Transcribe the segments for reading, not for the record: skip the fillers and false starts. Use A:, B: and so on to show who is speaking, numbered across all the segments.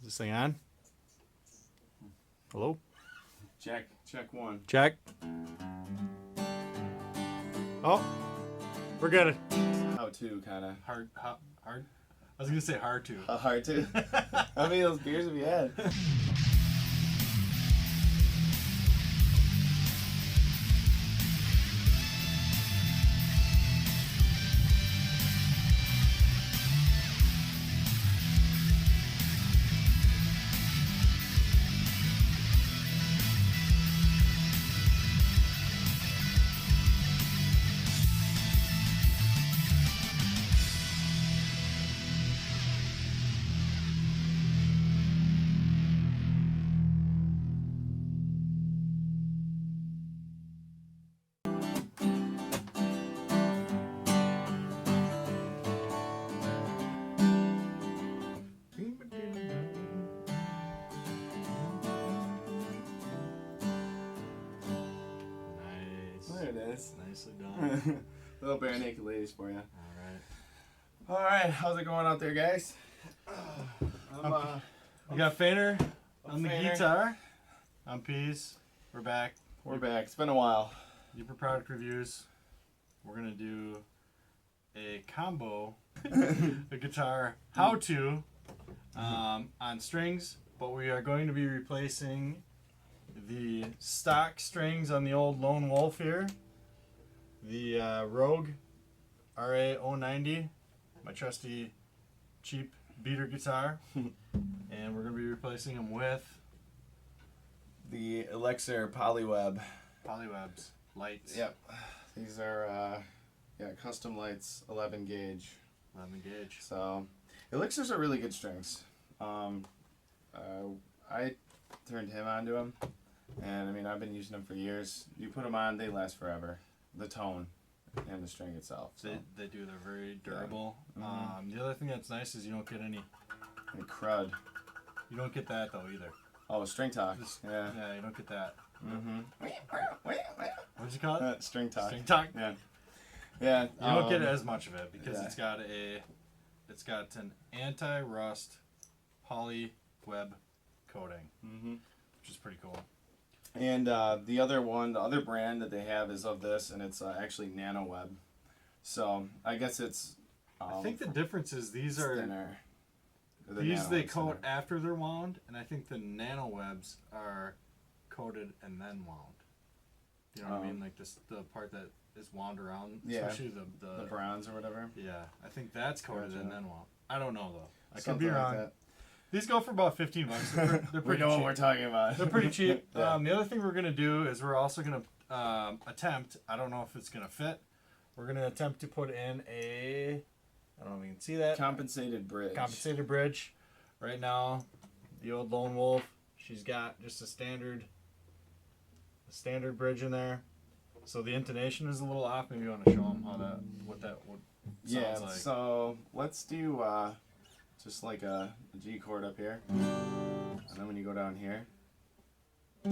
A: this thing on? Hello?
B: Check one.
A: Check. Oh, we're good.
B: How to, kind of.
A: Hard? I was going to say hard to.
B: Hard to? How many of those beers have you had? There it is.
A: Nicely done.
B: Little bare naked ladies for you.
A: All
B: Alright, how's it going out there, guys?
A: We got Fainer on the
B: Fainer.
A: guitar. I'm Peas. We're back.
B: We're back. It's been a while.
A: Yooper product reviews. We're going to do a combo, a guitar how-to on strings, but we are going to be replacing the stock strings on the old Lone Wolf here. The Rogue RA-090, my trusty cheap beater guitar. And we're going to be replacing them with
B: The Elixir Polyweb.
A: Polywebs lights.
B: Yep. These are custom lights, 11 gauge.
A: 11 gauge.
B: So, Elixirs are really good strings. I turned him onto them, and I mean, I've been using them for years. You put them on, they last forever. The tone and the string itself. So.
A: They do. They're very durable.
B: Yeah. Mm-hmm.
A: The other thing that's nice is you don't get any.
B: And crud.
A: You don't get that though either.
B: Oh, string talk. Yeah.
A: Yeah, you don't get that.
B: Mm-hmm.
A: What did you call it?
B: String talk.
A: String talk.
B: Yeah. Yeah.
A: You don't get as much of it because
B: yeah.
A: it's got an anti-rust Polyweb coating, which is pretty cool.
B: And the other brand that they have is of this, and it's actually NanoWeb. So I guess it's.
A: I think the difference is these are
B: thinner.
A: These they coat after they're wound, and I think the NanoWebs are coated and then wound. You know what I mean? Like the part that is wound around, especially the
B: bronze or whatever.
A: Yeah, I think that's coated and then wound. I don't know though. I could
B: Something
A: be wrong.
B: Like
A: These go for about $15. They're
B: we
A: pretty
B: know
A: cheap.
B: what we're talking about.
A: They're pretty cheap.
B: Yeah.
A: The other thing we're gonna do is we're also gonna attempt. I don't know if it's gonna fit. We're gonna attempt to put in a. I don't know if you can see that.
B: Compensated bridge.
A: Compensated bridge. Right now, the old Lone Wolf. She's got just a standard bridge in there. So the intonation is a little off. Maybe you want to show them what sounds like.
B: So let's do just like a G chord up here, and then when you go down here.
A: Yeah,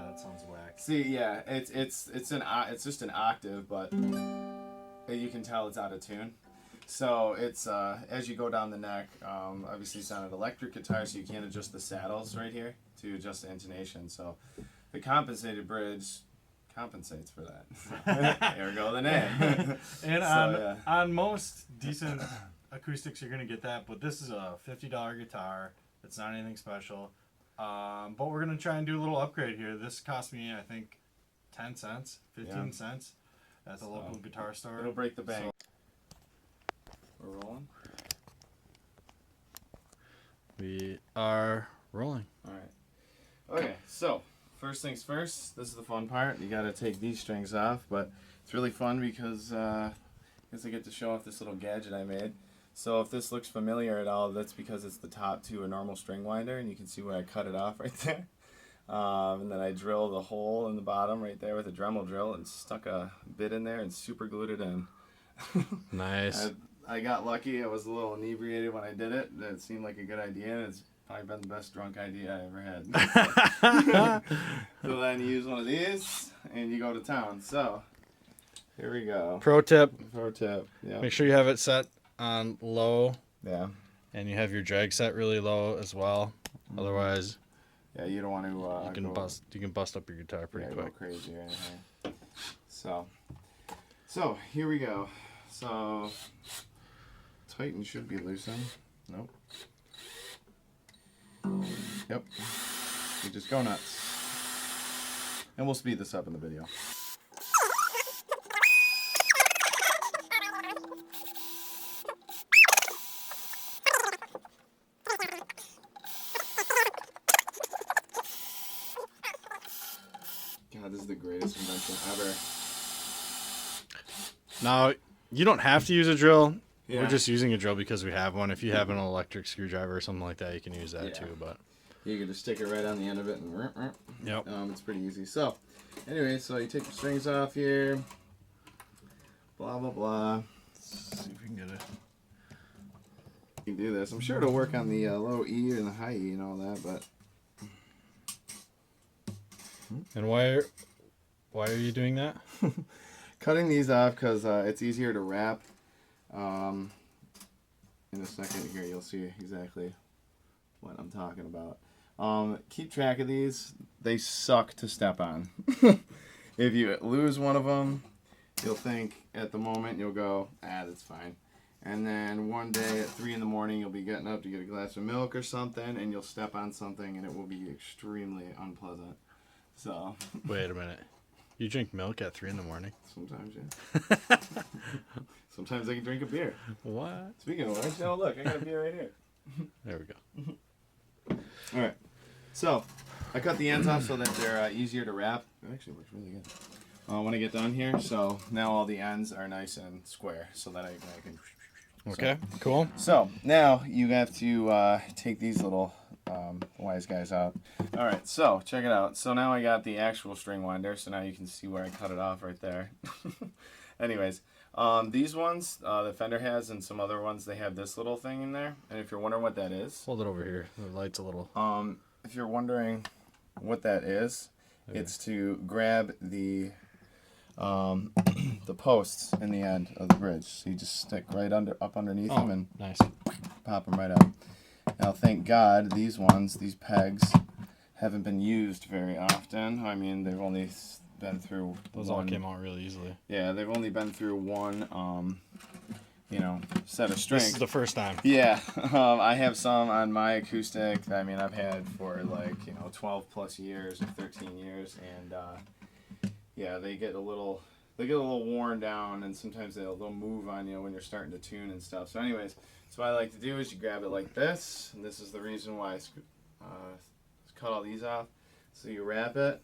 A: that sounds whack.
B: See, yeah, it's just an octave, but you can tell it's out of tune. So it's as you go down the neck. Obviously, it's on an electric guitar, so you can't adjust the saddles right here to adjust the intonation. So the compensated bridge compensates for that. There we go, the name.
A: And
B: So,
A: on most decent acoustics, you're gonna get that, but this is a $50 guitar. It's not anything special. But we're gonna try and do a little upgrade here. This cost me, I think, 10 cents, 15 cents at the local guitar store.
B: It'll break the bank. We're rolling.
A: We are rolling.
B: All right. Okay, so first things first. This is the fun part. You got to take these strings off, but it's really fun because I guess I get to show off this little gadget I made. So if this looks familiar at all, that's because it's the top to a normal string winder, and you can see where I cut it off right there. And then I drilled a hole in the bottom right there with a Dremel drill and stuck a bit in there and super glued it in.
A: Nice.
B: I got lucky. I was a little inebriated when I did it. It seemed like a good idea, and it's probably been the best drunk idea I ever had. So then you use one of these, and you go to town. So here we go.
A: Pro tip.
B: Pro tip. Yeah.
A: Make sure you have it set on low.
B: Yeah.
A: And you have your drag set really low as well. Otherwise,
B: yeah, you don't want to.
A: You can bust up your guitar pretty quick.
B: Go crazy or anything. So here we go. So Tighten should be loosened. Nope. Yep. You just go nuts. And we'll speed this up in the video. God, this is the greatest invention ever.
A: Now, you don't have to use a drill.
B: Yeah.
A: We're just using a drill because we have one. If you have an electric screwdriver or something like that, you can use that too. But
B: you can just stick it right on the end of it and
A: yep.
B: It's pretty easy. So anyway, so you take the strings off here. Blah blah blah.
A: Let's see if we can get it.
B: You can do this. I'm sure it'll work on the low E and the high E and all that, but.
A: And why are you doing that?
B: Cutting these off because it's easier to wrap. In a second here, you'll see exactly what I'm talking about. Keep track of these. They suck to step on. If you lose one of them, you'll think at the moment, you'll go, that's fine. And then one day at 3 in the morning, you'll be getting up to get a glass of milk or something, and you'll step on something, and it will be extremely unpleasant. So.
A: Wait a minute. You drink milk at 3 in the morning?
B: Sometimes, yeah. Sometimes I can drink a beer.
A: What?
B: Speaking of which, oh look, I got a beer right here.
A: There we go.
B: All right. So, I cut the ends off so that they're easier to wrap. It actually works really good. When I get done here, so now all the ends are nice and square so that I can...
A: Okay, cool.
B: So, now you have to take these little wise guys out. All right, so check it out. So now I got the actual string winder, so now you can see where I cut it off right there. Anyways, these ones, the Fender has, and some other ones, they have this little thing in there. And if you're wondering what that is...
A: Hold it over here. The light's a little...
B: if you're wondering what that is, okay. It's to grab the posts in the end of the bridge. So you just stick right up underneath them and
A: nice.
B: Pop them right up. Now, thank God, these pegs, haven't been used very often. I mean, they've only been through
A: Those all came out really easily.
B: Yeah, they've only been through one, set of strings.
A: This is the first time.
B: Yeah, I have some on my acoustic. I mean, I've had for 12 plus years or 13 years, and yeah, they get a little worn down, and sometimes they'll move on you when you're starting to tune and stuff. So, anyways, so what I like to do is you grab it like this, and this is the reason why I cut all these off. So you wrap it,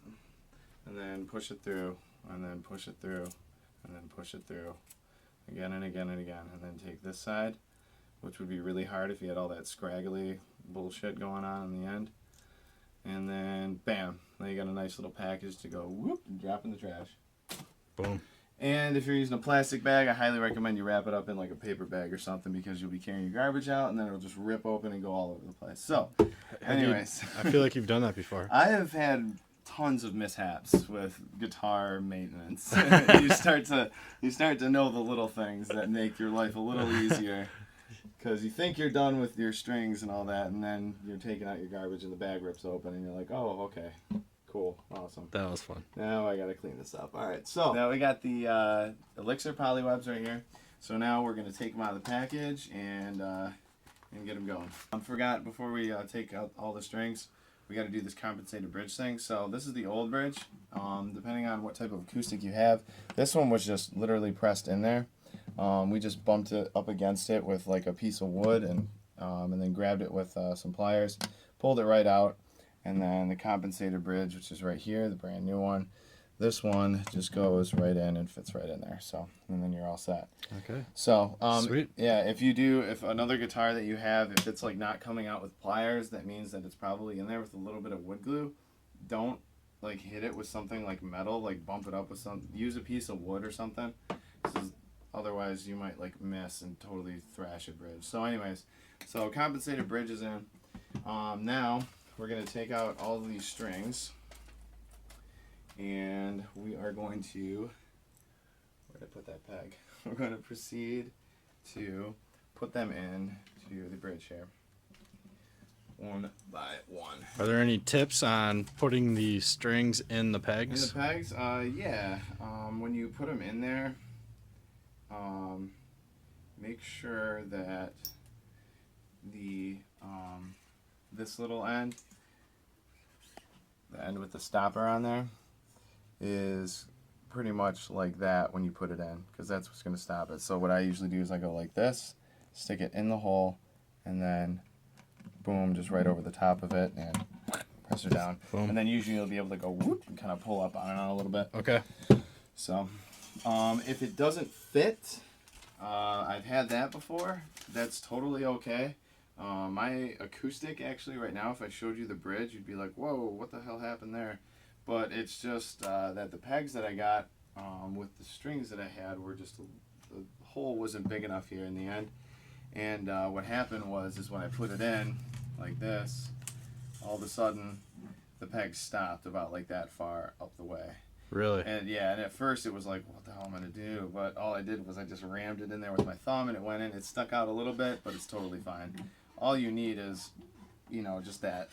B: and then push it through, and then push it through, and then push it through, again and again and again, and then take this side, which would be really hard if you had all that scraggly bullshit going on in the end, and then bam, now you got a nice little package to go whoop and drop in the trash.
A: Boom.
B: And if you're using a plastic bag, I highly recommend you wrap it up in like a paper bag or something, because you'll be carrying your garbage out and then it'll just rip open and go all over the place. So, anyways.
A: I feel like you've done that before.
B: I have had tons of mishaps with guitar maintenance. you start to know the little things that make your life a little easier, because you think you're done with your strings and all that, and then you're taking out your garbage and the bag rips open and you're like, oh, okay. Cool. Awesome.
A: That was fun.
B: Now I gotta clean this up. Alright, so now we got the Elixir Polywebs right here. So now we're gonna take them out of the package and get them going. I forgot, before we take out all the strings, we gotta do this compensated bridge thing. So this is the old bridge. Depending on what type of acoustic you have, this one was just literally pressed in there. We just bumped it up against it with like a piece of wood and then grabbed it with some pliers, pulled it right out. And then the compensated bridge, which is right here, the brand new one. This one just goes right in and fits right in there. So, and then you're all set.
A: Okay.
B: So,
A: sweet.
B: Yeah, if another guitar that you have, if it's like not coming out with pliers, that means that it's probably in there with a little bit of wood glue. Don't like hit it with something like metal, like bump it up with something. Use a piece of wood or something. Otherwise, you might like miss and totally thrash a bridge. So, anyways, so compensated bridge is in. Now we're going to take out all of these strings, and we are going to, where did I put that peg? We're going to proceed to put them in view of the bridge here. One by one.
A: Are there any tips on putting the strings in the pegs?
B: In the pegs? Yeah. When you put them in there, make sure that the this little end, the end with the stopper on there, is pretty much like that when you put it in, because that's what's going to stop it. So what I usually do is I go like this, stick it in the hole, and then boom, just right over the top of it, and press it down. Boom. And then usually you'll be able to go whoop and kind of pull up on and on a little bit.
A: Okay.
B: So if it doesn't fit, I've had that before. That's totally okay. My acoustic, actually, right now, if I showed you the bridge, you'd be like, whoa, what the hell happened there? But it's just that the pegs that I got with the strings that I had were just, the hole wasn't big enough here in the end. And what happened is when I put it in like this, all of a sudden the pegs stopped about like that far up the way.
A: Really?
B: And yeah, and at first it was like, what the hell am I going to do? But all I did was I just rammed it in there with my thumb, and it went in. It stuck out a little bit, but it's totally fine. All you need is, you know, just that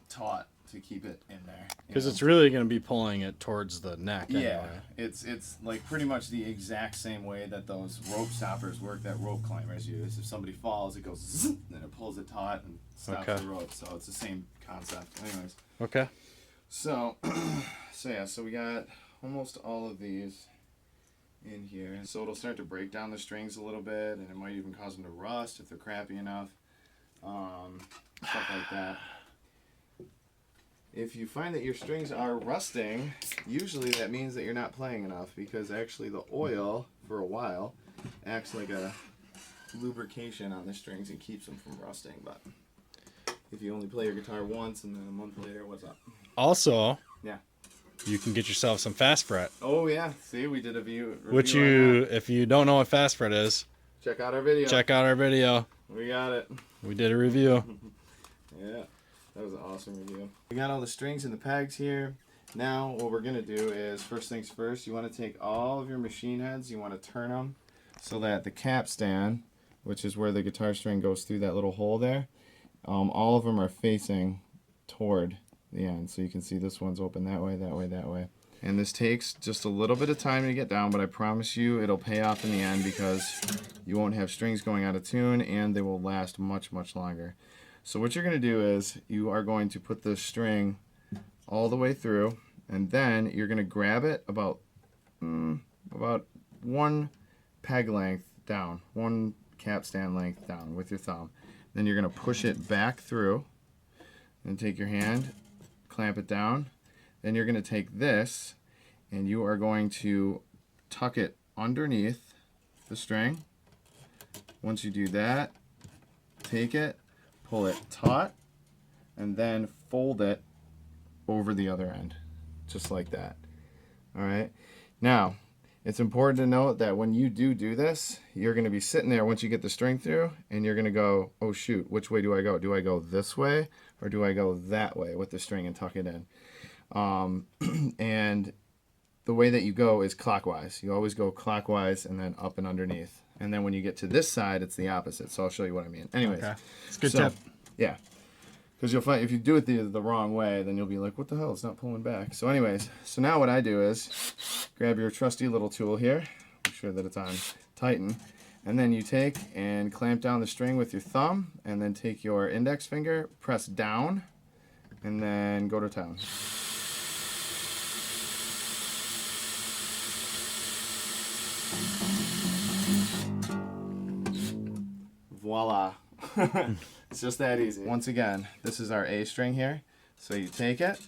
B: taut to keep it in there.
A: Because it's really going to be pulling it towards the neck anyway.
B: Yeah, it's like pretty much the exact same way that those rope stoppers work that rope climbers use. If somebody falls, it goes zzz, and it pulls it taut and stops the rope. So it's the same concept. Anyways.
A: Okay.
B: So, so we got almost all of these in here. So it'll start to break down the strings a little bit, and it might even cause them to rust if they're crappy enough. Stuff like that. If you find that your strings are rusting, usually that means that you're not playing enough, because actually the oil, for a while, acts like a lubrication on the strings and keeps them from rusting. But if you only play your guitar once and then a month later, what's up?
A: Also,
B: yeah,
A: you can get yourself some fast fret.
B: Oh yeah, see, we did a review
A: Which if you don't know what fast fret is,
B: check out our video.
A: Check out our video.
B: We got it.
A: We did a review.
B: Yeah, that was an awesome review. We got all the strings and the pegs here. Now what we're gonna do is, first things first, you want to take all of your machine heads, you want to turn them so that the capstan, which is where the guitar string goes through that little hole there, all of them are facing toward the end. So you can see this one's open that way, that way, that way. And this takes just a little bit of time to get down, but I promise you it'll pay off in the end, because you won't have strings going out of tune and they will last much, much longer. So what you're going to do is you are going to put the string all the way through, and then you're going to grab it about one peg length down, one capstan length down with your thumb. Then you're going to push it back through, and take your hand, clamp it down. Then you're going to take this and you are going to tuck it underneath the string. Once you do that, take it, pull it taut, and then fold it over the other end, just like that. All right. Now, it's important to note that when you do this, you're going to be sitting there once you get the string through, and you're going to go, oh shoot, which way do I go? Do I go this way or do I go that way with the string and tuck it in? And the way that you go is clockwise. You always go clockwise and then up and underneath. And then when you get to this side, it's the opposite. So I'll show you what I mean. Anyways,
A: okay. It's a good tip.
B: Yeah. Because you'll find if you do it the wrong way, then you'll be like, what the hell? It's not pulling back. So anyways, so now what I do is grab your trusty little tool here. Make sure that it's on tighten. And then you take and clamp down the string with your thumb, and then take your index finger, press down, and then go to town. Voila. It's just that easy. Once again, this is our A string here. So you take it,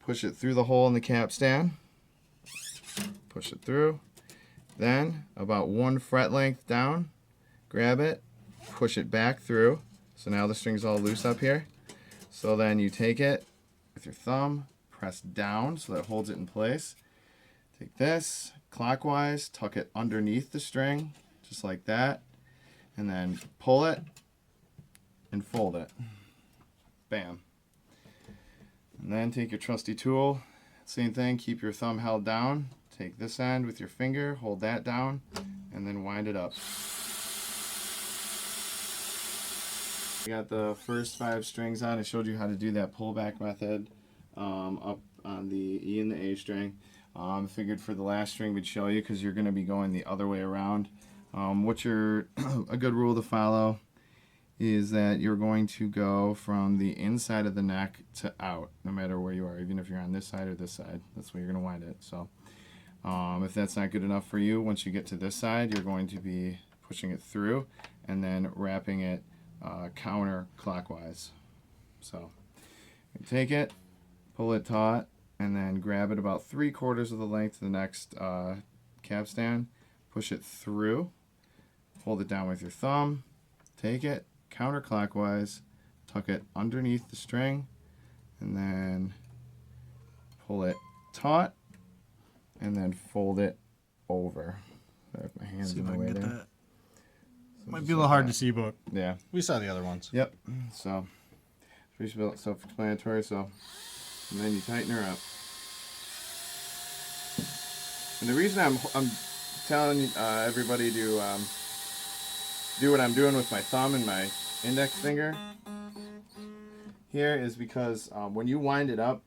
B: push it through the hole in the capstan, push it through, then about 1 fret length down, grab it, push it back through. So now the string's all loose up here. So then you take it with your thumb, press down so that it holds it in place. Take this, clockwise, tuck it underneath the string, just like that, and then pull it and fold it. Bam. And then take your trusty tool, same thing, keep your thumb held down, take this end with your finger, hold that down, and then wind it up. I got the first 5 strings on. I showed you how to do that pullback method up on the E and the A string. Figured for the last string we'd show you because you're going to be going the other way around. What you're a good rule to follow is that you're going to go from the inside of the neck to out, no matter where you are, even if you're on this side or this side. That's where you're going to wind it. So if that's not good enough for you, once you get to this side, you're going to be pushing it through and then wrapping it counterclockwise. So you take it, pull it taut, and then grab it about 3/4 of the length of the next capstan, push it through, hold it down with your thumb, take it counterclockwise, tuck it underneath the string, and then pull it taut, and then fold it over. Sorry if my hands in the way there.
A: That. Might be a little hard to see, but
B: yeah,
A: we saw the other ones.
B: Yep. So pretty self-explanatory. So and then you tighten her up. And the reason I'm telling everybody to do what I'm doing with my thumb and my index finger here is because when you wind it up,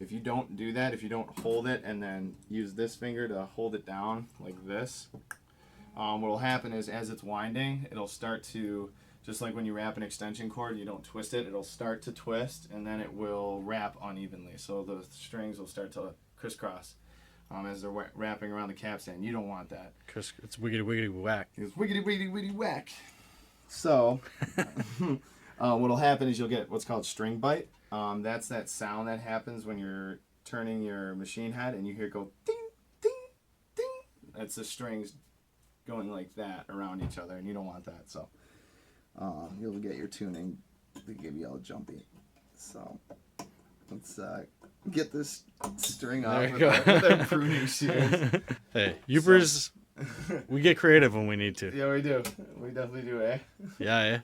B: if you don't do that, if you don't hold it and then use this finger to hold it down like this, what will happen is as it's winding, it'll start to, just like when you wrap an extension cord, you don't twist it, it'll start to twist and then it will wrap unevenly. So the strings will start to crisscross as they're wrapping around the capstan. You don't want that.
A: It's wiggity wiggity whack.
B: It's wiggity wiggity wiggity whack. So what'll happen is you'll get what's called string bite. That's that sound that happens when you're turning your machine head and you hear it go ding, ding, ding. That's the strings going like that around each other, and you don't want that. So you'll get your tuning to give you all jumpy. So let's get this string off with our pruning shears.
A: Hey, Yoopers, we get creative when we need to.
B: Yeah, we do. We definitely do, eh?
A: Yeah,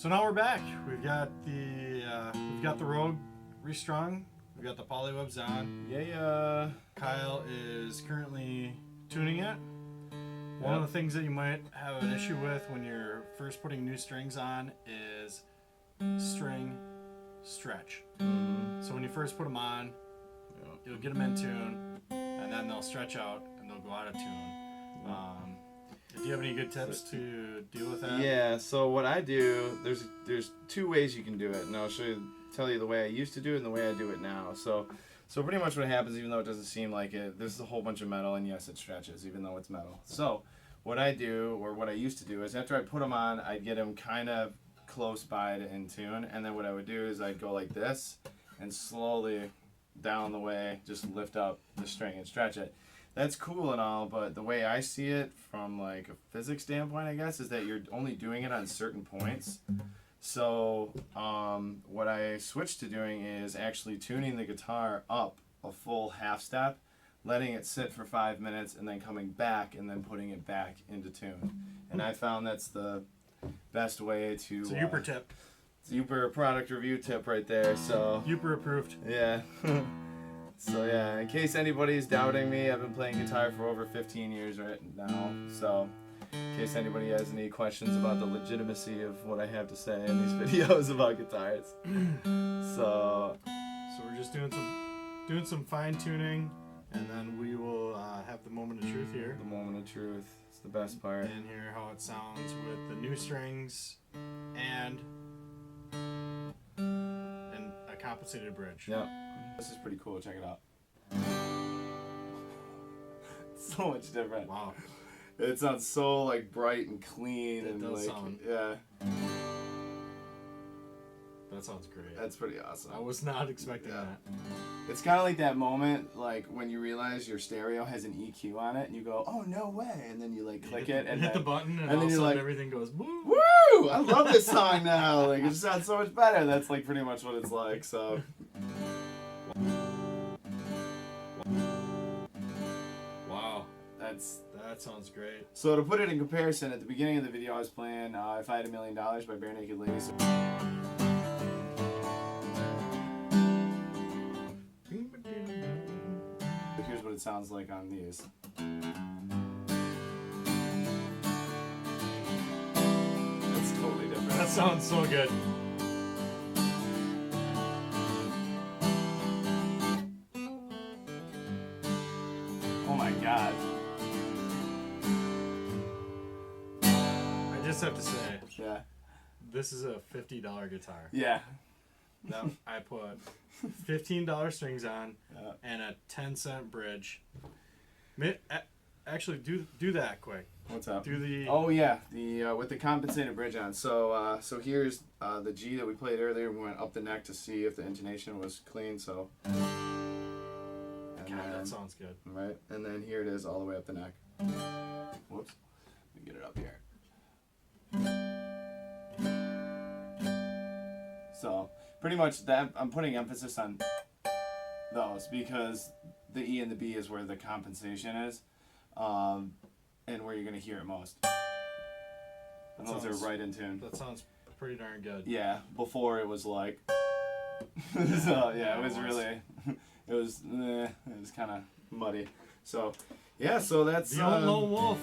A: So now we're back. We've got the Rogue restrung. We've got the Polywebs on.
B: Yeah.
A: Kyle is currently tuning it. One of the things that you might have an issue with when you're first putting new strings on is string stretch. So when you first put them on, you'll get them in tune, and then they'll stretch out and they'll go out of tune. Do you have any good tips to deal with that?
B: Yeah, so what I do, there's 2 ways you can do it, and I'll tell you the way I used to do it and the way I do it now. So pretty much what happens, even though it doesn't seem like it, there's a whole bunch of metal, and yes, it stretches, even though it's metal. So what I do, or what I used to do, is after I put them on, I'd get them kind of close by to in tune, and then what I would do is I'd go like this, and slowly down the way, just lift up the string and stretch it. That's cool and all, but the way I see it from like a physics standpoint, I guess, is that you're only doing it on certain points. So what I switched to doing is actually tuning the guitar up a full half step, letting it sit for 5 minutes, and then coming back and then putting it back into tune. And I found that's the best way to...
A: It's a Yooper tip.
B: It's a Yooper product review tip right there. So
A: Yooper approved.
B: Yeah. So yeah, in case anybody's doubting me, I've been playing guitar for over 15 years right now. So in case anybody has any questions about the legitimacy of what I have to say in these videos about guitars. So
A: we're just doing some fine tuning, and then we will have the moment of truth here.
B: The moment of truth. It's the best part.
A: And hear how it sounds with the new strings and a compensated bridge.
B: Yep. This is pretty cool. Check it out. So much different.
A: Wow.
B: It sounds so like bright and clean
A: It
B: and
A: does
B: like
A: sound.
B: yeah.
A: That sounds great.
B: That's pretty awesome.
A: I was not expecting that.
B: It's kind of like that moment, like when you realize your stereo has an EQ on it, and you go, "Oh no way!" And then you like click it and
A: hit the button, and
B: then
A: all of a
B: you're
A: sudden
B: like,
A: everything goes woo.
B: "Woo! I love this song now. Like it just sounds so much better." That's like pretty much what it's like. So.
A: Wow.
B: That
A: sounds great.
B: So to put it in comparison, at the beginning of the video, I was playing "If I Had $1 Million" by Bare Naked Ladies. here's what it sounds like on these. It's totally different.
A: That sounds so good.
B: Oh my god.
A: I just have to say,
B: Yeah.
A: this is a $50 guitar.
B: Yeah.
A: That I put $15 strings on
B: Yeah.
A: and a 10-cent bridge. Actually, do that quick.
B: What's up?
A: Do the
B: Oh yeah, the with the compensated bridge on. So so here's the G that we played earlier. We went up the neck to see if the intonation was clean. So. And
A: God, that sounds good.
B: Right, and then here it is all the way up the neck. Whoops. Let me get it up here. So pretty much that I'm putting emphasis on those because the E and the B is where the compensation is. And where you're going to hear it most. And those are right in tune.
A: That sounds pretty darn good.
B: Yeah, before it was like... so, yeah, it was really... it was kind of muddy. So, yeah, so that's...
A: The old lone wolf.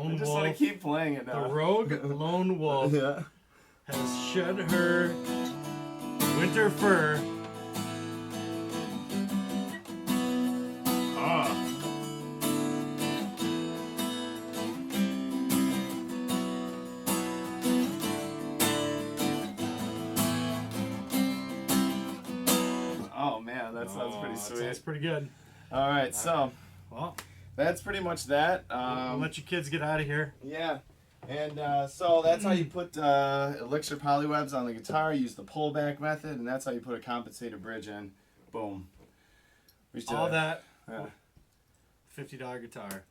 B: I just want to keep playing it now.
A: The rogue lone wolf
B: Yeah.
A: has shed her winter fur.
B: Oh man, that sounds pretty sweet.
A: That sounds pretty good.
B: All right, so
A: Well,
B: that's pretty much that.
A: I'll let you kids get out of here.
B: Yeah, and so that's how you put Elixir Polywebs on the guitar. Use the pullback method, and that's how you put a compensated bridge in. Boom.
A: All that.
B: Yeah.
A: $50 guitar.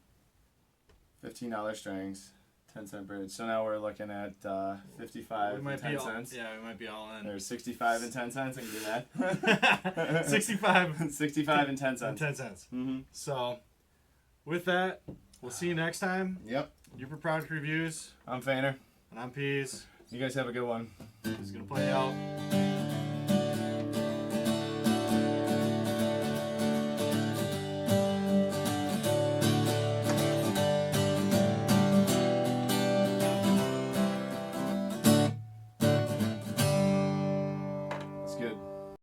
B: $15 strings, 10-cent bridge. So now we're looking at 55 and 10 cents.
A: Yeah, we might be all in.
B: There's 65 and 10 cents. I can do that.
A: 65.
B: 65 and 10 cents.
A: And 10 cents.
B: Mm-hmm.
A: So, with that, we'll see you next time.
B: Yep.
A: Yooper Product Reviews.
B: I'm Fainer.
A: And I'm Peas.
B: You guys have a good one.
A: He's going to play out.